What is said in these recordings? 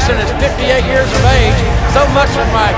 Patterson is 58 years of age. So much of my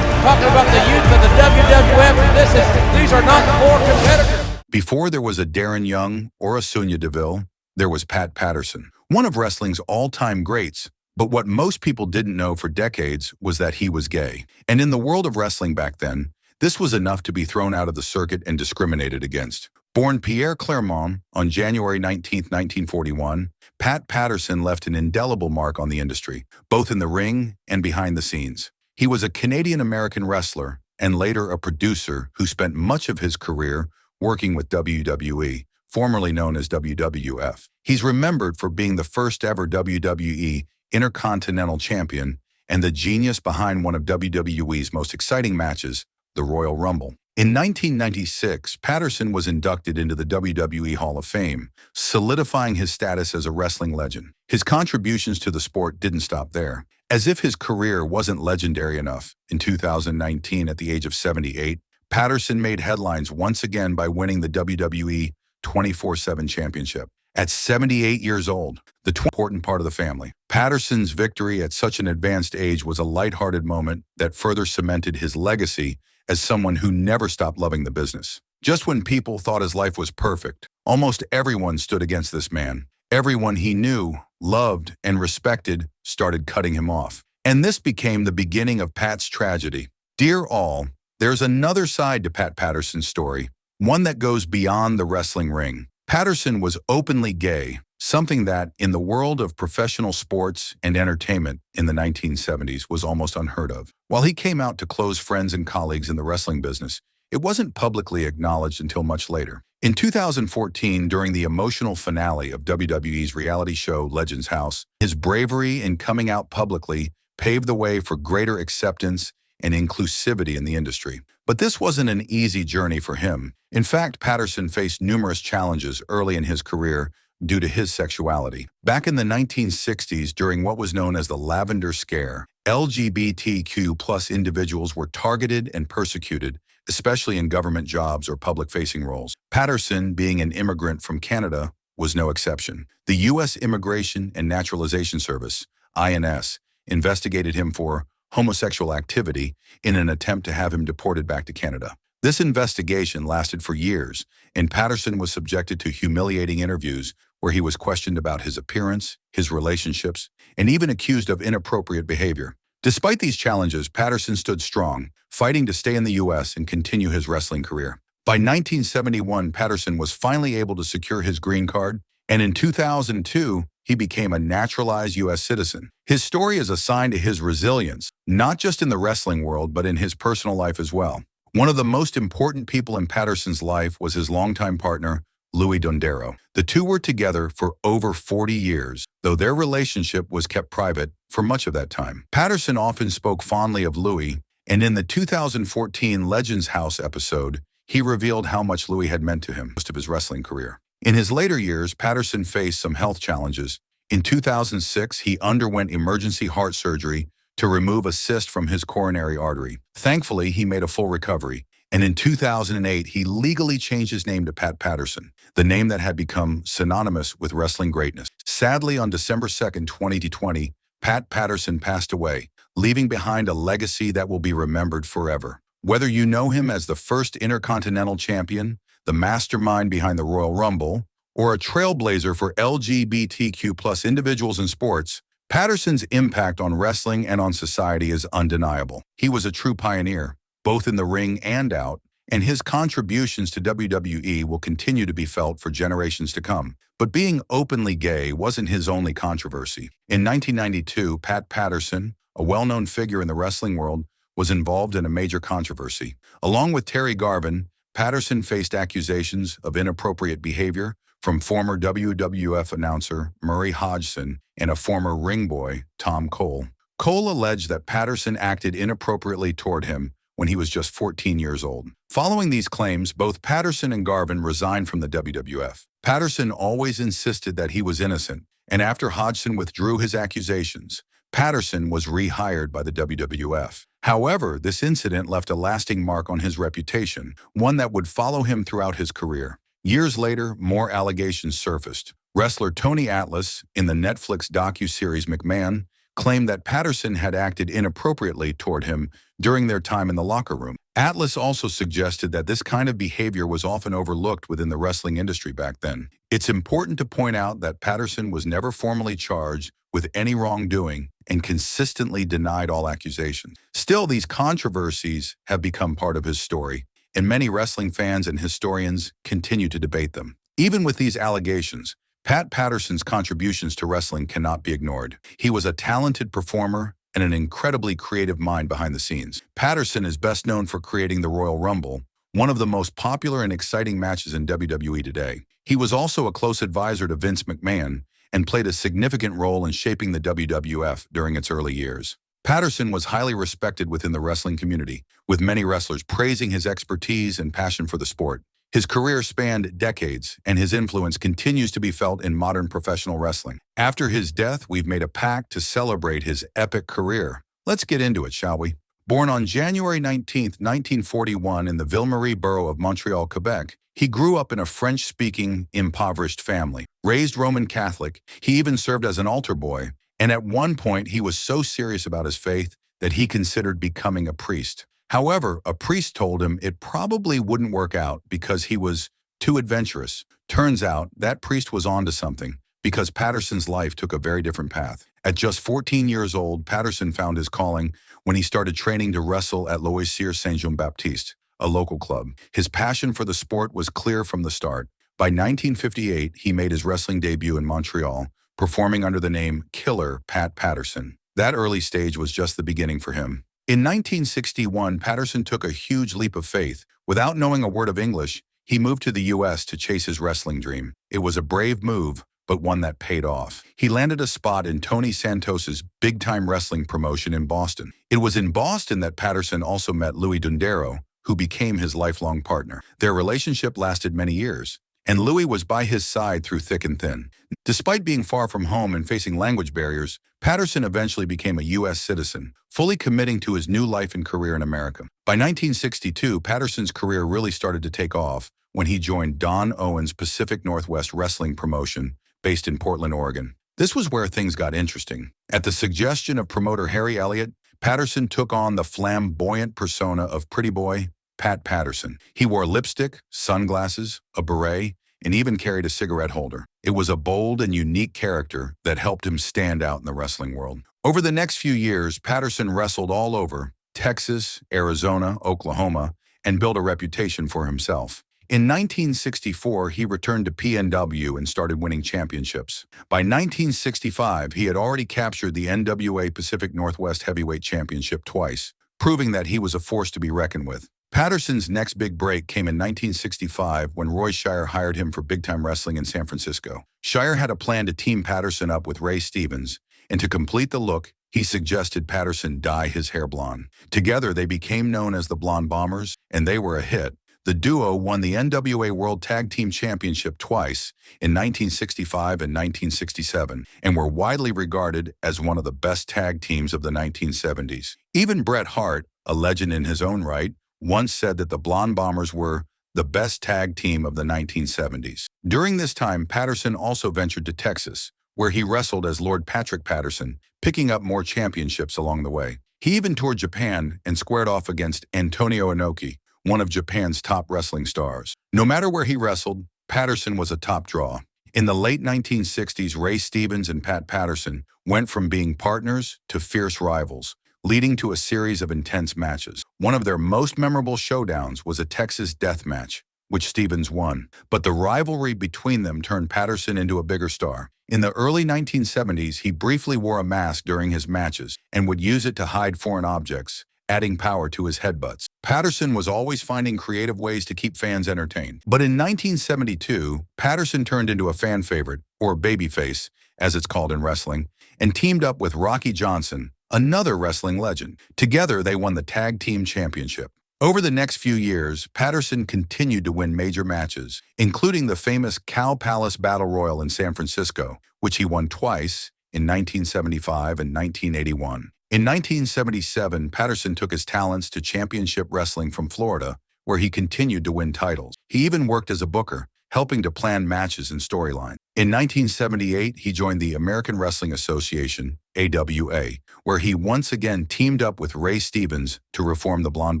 talking about the youth of the WWF, these are not poor competitors. Before there was a Darren Young or a Sonya Deville, there was Pat Patterson, one of wrestling's all-time greats. But what most people didn't know for decades was that he was gay. And in the world of wrestling back then, this was enough to be thrown out of the circuit and discriminated against. Born Pierre Clermont on January 19, 1941, Pat Patterson left an indelible mark on the industry, both in the ring and behind the scenes. He was a Canadian-American wrestler and later a producer who spent much of his career working with WWE, formerly known as WWF. He's remembered for being the first ever WWE Intercontinental Champion and the genius behind one of WWE's most exciting matches, the Royal Rumble. In 1996, Patterson was inducted into the WWE Hall of Fame, solidifying his status as a wrestling legend. His contributions to the sport didn't stop there. As if his career wasn't legendary enough, in 2019, at the age of 78, Patterson made headlines once again by winning the WWE 24/7 Championship. At 78 years old, the important part of the family. Patterson's victory at such an advanced age was a lighthearted moment that further cemented his legacy as someone who never stopped loving the business. Just when people thought his life was perfect, almost everyone stood against this man. Everyone he knew, loved, and respected started cutting him off. And this became the beginning of Pat's tragedy. Dear all, there's another side to Pat Patterson's story, one that goes beyond the wrestling ring. Patterson was openly gay, something that, in the world of professional sports and entertainment in the 1970s, was almost unheard of. While he came out to close friends and colleagues in the wrestling business, it wasn't publicly acknowledged until much later. In 2014, during the emotional finale of WWE's reality show Legends House, his bravery in coming out publicly paved the way for greater acceptance and inclusivity in the industry. But this wasn't an easy journey for him. In fact, Patterson faced numerous challenges early in his career due to his sexuality. Back in the 1960s, during what was known as the Lavender Scare, LGBTQ+ individuals were targeted and persecuted, especially in government jobs or public-facing roles. Patterson, being an immigrant from Canada, was no exception. The U.S. Immigration and Naturalization Service, INS, investigated him for homosexual activity in an attempt to have him deported back to Canada. This investigation lasted for years, and Patterson was subjected to humiliating interviews where he was questioned about his appearance, his relationships, and even accused of inappropriate behavior. Despite these challenges, Patterson stood strong, fighting to stay in the U.S. and continue his wrestling career. By 1971, Patterson was finally able to secure his green card, and in 2002, he became a naturalized U.S. citizen. His story is a sign to his resilience, not just in the wrestling world, but in his personal life as well. One of the most important people in Patterson's life was his longtime partner, Louis Dondero. The two were together for over 40 years, though their relationship was kept private for much of that time. Patterson often spoke fondly of Louis, and in the 2014 Legends House episode, he revealed how much Louis had meant to him most of his wrestling career. In his later years, Patterson faced some health challenges. In 2006, he underwent emergency heart surgery to remove a cyst from his coronary artery. Thankfully, he made a full recovery, and in 2008, he legally changed his name to Pat Patterson, the name that had become synonymous with wrestling greatness. Sadly, on December 2nd, 2020, Pat Patterson passed away, leaving behind a legacy that will be remembered forever. Whether you know him as the first Intercontinental Champion, the mastermind behind the Royal Rumble, or a trailblazer for LGBTQ+ individuals in sports, Patterson's impact on wrestling and on society is undeniable. He was a true pioneer, both in the ring and out, and his contributions to WWE will continue to be felt for generations to come. But being openly gay wasn't his only controversy. In 1992, Pat Patterson, a well-known figure in the wrestling world, was involved in a major controversy. Along with Terry Garvin, Patterson faced accusations of inappropriate behavior from former WWF announcer Murray Hodgson and a former ring boy, Tom Cole. Cole alleged that Patterson acted inappropriately toward him when he was just 14 years old. Following these claims, both Patterson and Garvin resigned from the WWF. Patterson always insisted that he was innocent, and after Hodgson withdrew his accusations, Patterson was rehired by the WWF. However, this incident left a lasting mark on his reputation, one that would follow him throughout his career. Years later, more allegations surfaced. Wrestler Tony Atlas, in the Netflix docuseries McMahon, claimed that Patterson had acted inappropriately toward him during their time in the locker room. Atlas also suggested that this kind of behavior was often overlooked within the wrestling industry back then. It's important to point out that Patterson was never formally charged with any wrongdoing and consistently denied all accusations. Still, these controversies have become part of his story, and many wrestling fans and historians continue to debate them. Even with these allegations, Pat Patterson's contributions to wrestling cannot be ignored. He was a talented performer and an incredibly creative mind behind the scenes. Patterson is best known for creating the Royal Rumble, one of the most popular and exciting matches in WWE today. He was also a close advisor to Vince McMahon and played a significant role in shaping the WWF during its early years. Patterson was highly respected within the wrestling community, with many wrestlers praising his expertise and passion for the sport. His career spanned decades, and his influence continues to be felt in modern professional wrestling. After his death, we've made a pact to celebrate his epic career. Let's get into it, shall we? Born on January 19, 1941 in the Ville-Marie borough of Montreal, Quebec, he grew up in a French-speaking, impoverished family. Raised Roman Catholic, he even served as an altar boy, and at one point he was so serious about his faith that he considered becoming a priest. However, a priest told him it probably wouldn't work out because he was too adventurous. Turns out that priest was onto something, because Patterson's life took a very different path. At just 14 years old, Patterson found his calling when he started training to wrestle at Loisier Saint-Jean-Baptiste, a local club. His passion for the sport was clear from the start. By 1958, he made his wrestling debut in Montreal, performing under the name Killer Pat Patterson. That early stage was just the beginning for him. In 1961, Patterson took a huge leap of faith. Without knowing a word of English, he moved to the U.S. to chase his wrestling dream. It was a brave move, but one that paid off. He landed a spot in Tony Santos's big-time wrestling promotion in Boston. It was in Boston that Patterson also met Louis Dundero, who became his lifelong partner. Their relationship lasted many years, and Louis was by his side through thick and thin. Despite being far from home and facing language barriers, Patterson eventually became a U.S. citizen, fully committing to his new life and career in America. By 1962, Patterson's career really started to take off when he joined Don Owen's Pacific Northwest Wrestling promotion based in Portland, Oregon. This was where things got interesting. At the suggestion of promoter Harry Elliott, Patterson took on the flamboyant persona of Pretty Boy Pat Patterson. He wore lipstick, sunglasses, a beret, and even carried a cigarette holder. It was a bold and unique character that helped him stand out in the wrestling world. Over the next few years, Patterson wrestled all over Texas, Arizona, Oklahoma, and built a reputation for himself. In 1964, he returned to PNW and started winning championships. By 1965, he had already captured the NWA Pacific Northwest Heavyweight Championship twice, proving that he was a force to be reckoned with. Patterson's next big break came in 1965 when Roy Shire hired him for big-time wrestling in San Francisco. Shire had a plan to team Patterson up with Ray Stevens, and to complete the look, he suggested Patterson dye his hair blonde. Together, they became known as the Blonde Bombers, and they were a hit. The duo won the NWA World Tag Team Championship twice in 1965 and 1967, and were widely regarded as one of the best tag teams of the 1970s. Even Bret Hart, a legend in his own right, once said that the Blonde Bombers were the best tag team of the 1970s. During this time, Patterson also ventured to Texas, where he wrestled as Lord Patrick Patterson, picking up more championships along the way. He even toured Japan and squared off against Antonio Inoki, one of Japan's top wrestling stars. No matter where he wrestled, Patterson was a top draw. In the late 1960s, Ray Stevens and Pat Patterson went from being partners to fierce rivals, leading to a series of intense matches. One of their most memorable showdowns was a Texas death match, which Stevens won. But the rivalry between them turned Patterson into a bigger star. In the early 1970s, he briefly wore a mask during his matches and would use it to hide foreign objects, adding power to his headbutts. Patterson was always finding creative ways to keep fans entertained. But in 1972, Patterson turned into a fan favorite, or babyface, as it's called in wrestling, and teamed up with Rocky Johnson, another wrestling legend. Together, they won the Tag Team Championship. Over the next few years, Patterson continued to win major matches, including the famous Cow Palace Battle Royal in San Francisco, which he won twice in 1975 and 1981. In 1977, Patterson took his talents to championship wrestling from Florida, where he continued to win titles. He even worked as a booker, helping to plan matches and storylines. In 1978, he joined the American Wrestling Association, AWA, where he once again teamed up with Ray Stevens to reform the Blonde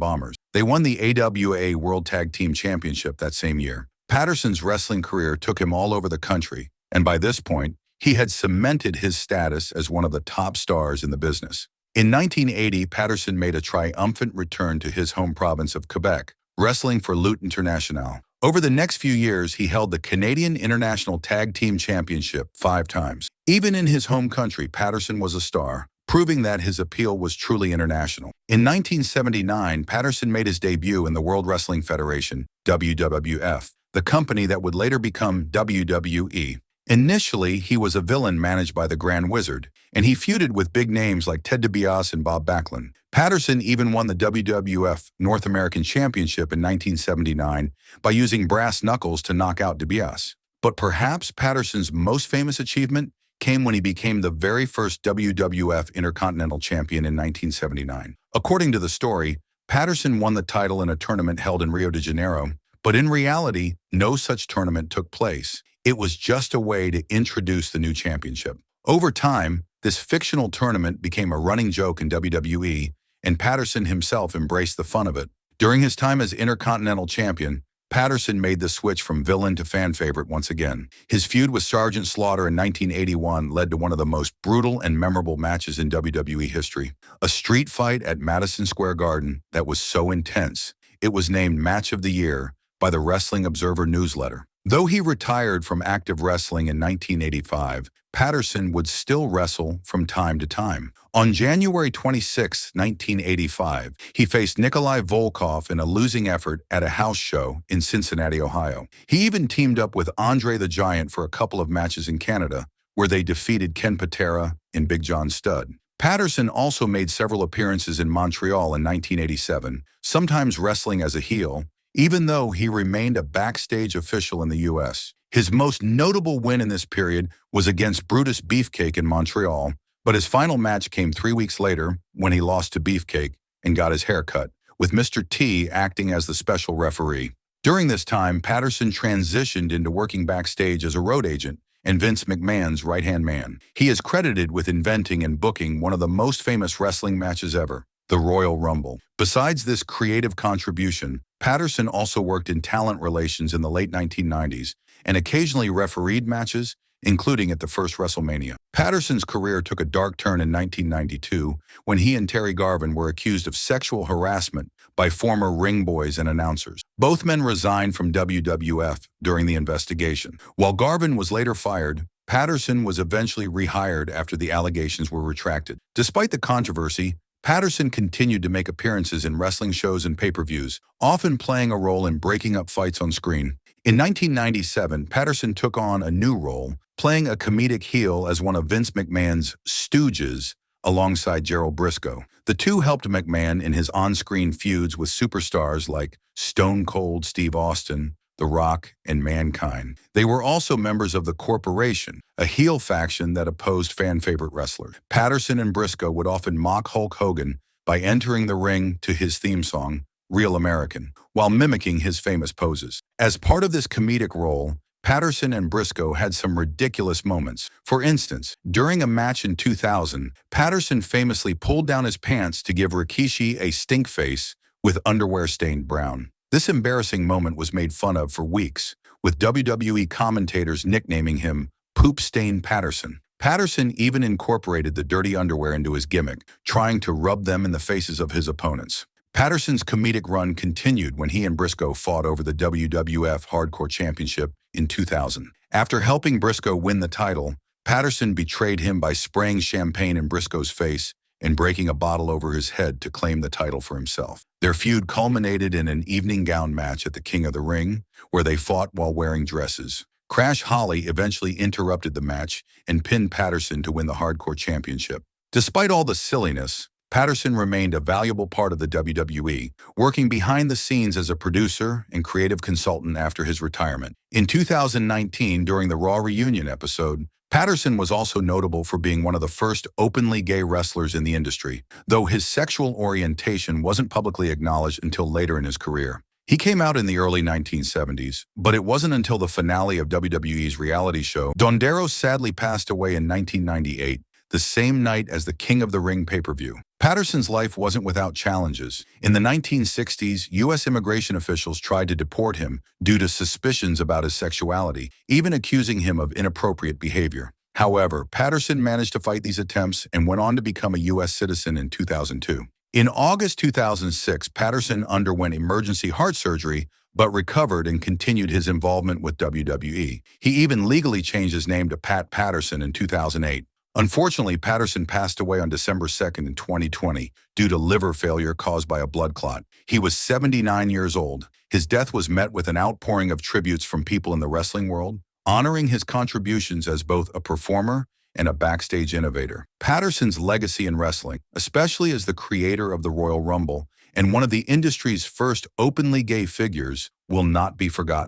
Bombers. They won the AWA World Tag Team Championship that same year. Patterson's wrestling career took him all over the country, and by this point, he had cemented his status as one of the top stars in the business. In 1980, Patterson made a triumphant return to his home province of Quebec, wrestling for Lutte Internationale. Over the next few years, he held the Canadian International Tag Team Championship 5 times. Even in his home country, Patterson was a star, proving that his appeal was truly international. In 1979, Patterson made his debut in the World Wrestling Federation, WWF, the company that would later become WWE. Initially, he was a villain managed by the Grand Wizard, and he feuded with big names like Ted DiBiase and Bob Backlund. Patterson even won the WWF North American Championship in 1979 by using brass knuckles to knock out DiBiase. But perhaps Patterson's most famous achievement came when he became the very first WWF Intercontinental Champion in 1979. According to the story, Patterson won the title in a tournament held in Rio de Janeiro, but in reality, no such tournament took place. It was just a way to introduce the new championship. Over time, this fictional tournament became a running joke in WWE, and Patterson himself embraced the fun of it. During his time as Intercontinental Champion, Patterson made the switch from villain to fan favorite once again. His feud with Sergeant Slaughter in 1981 led to one of the most brutal and memorable matches in WWE history. A street fight at Madison Square Garden that was so intense, it was named Match of the Year by the Wrestling Observer newsletter. Though he retired from active wrestling in 1985, Patterson would still wrestle from time to time. On January 26, 1985, he faced Nikolai Volkov in a losing effort at a house show in Cincinnati, Ohio. He even teamed up with Andre the Giant for a couple of matches in Canada, where they defeated Ken Patera and Big John Studd. Patterson also made several appearances in Montreal in 1987, sometimes wrestling as a heel, even though he remained a backstage official in the U.S. His most notable win in this period was against Brutus Beefcake in Montreal, but his final match came 3 weeks later when he lost to Beefcake and got his hair cut, with Mr. T acting as the special referee. During this time, Patterson transitioned into working backstage as a road agent and Vince McMahon's right-hand man. He is credited with inventing and booking one of the most famous wrestling matches ever, the Royal Rumble. Besides this creative contribution, Patterson also worked in talent relations in the late 1990s and occasionally refereed matches, including at the first WrestleMania. Patterson's career took a dark turn in 1992 when he and Terry Garvin were accused of sexual harassment by former ring boys and announcers. Both men resigned from WWF during the investigation. While Garvin was later fired, Patterson was eventually rehired after the allegations were retracted. Despite the controversy, Patterson continued to make appearances in wrestling shows and pay-per-views, often playing a role in breaking up fights on screen. In 1997, Patterson took on a new role, playing a comedic heel as one of Vince McMahon's stooges alongside Gerald Briscoe. The two helped McMahon in his on-screen feuds with superstars like Stone Cold Steve Austin, The Rock, and Mankind. They were also members of the Corporation, a heel faction that opposed fan-favorite wrestlers. Patterson and Briscoe would often mock Hulk Hogan by entering the ring to his theme song, Real American, while mimicking his famous poses. As part of this comedic role, Patterson and Briscoe had some ridiculous moments. For instance, during a match in 2000, Patterson famously pulled down his pants to give Rikishi a stink face with underwear stained brown. This embarrassing moment was made fun of for weeks, with WWE commentators nicknaming him Poop Stain Patterson. Patterson even incorporated the dirty underwear into his gimmick, trying to rub them in the faces of his opponents. Patterson's comedic run continued when he and Briscoe fought over the WWF Hardcore Championship in 2000. After helping Briscoe win the title, Patterson betrayed him by spraying champagne in Briscoe's face and breaking a bottle over his head to claim the title for himself. Their feud culminated in an evening gown match at the King of the Ring, where they fought while wearing dresses. Crash Holly eventually interrupted the match and pinned Patterson to win the Hardcore Championship. Despite all the silliness, Patterson remained a valuable part of the WWE, working behind the scenes as a producer and creative consultant after his retirement. In 2019, during the Raw Reunion episode, Patterson was also notable for being one of the first openly gay wrestlers in the industry, though his sexual orientation wasn't publicly acknowledged until later in his career. He came out in the early 1970s, but it wasn't until the finale of WWE's reality show, Dondero sadly passed away in 1998, the same night as the King of the Ring pay-per-view. Patterson's life wasn't without challenges. In the 1960s, U.S. immigration officials tried to deport him due to suspicions about his sexuality, even accusing him of inappropriate behavior. However, Patterson managed to fight these attempts and went on to become a U.S. citizen in 2002. In August 2006, Patterson underwent emergency heart surgery, but recovered and continued his involvement with WWE. He even legally changed his name to Pat Patterson in 2008. Unfortunately, Patterson passed away on December 2nd in 2020 due to liver failure caused by a blood clot. He was 79 years old. His death was met with an outpouring of tributes from people in the wrestling world, honoring his contributions as both a performer and a backstage innovator. Patterson's legacy in wrestling, especially as the creator of the Royal Rumble and one of the industry's first openly gay figures, will not be forgotten.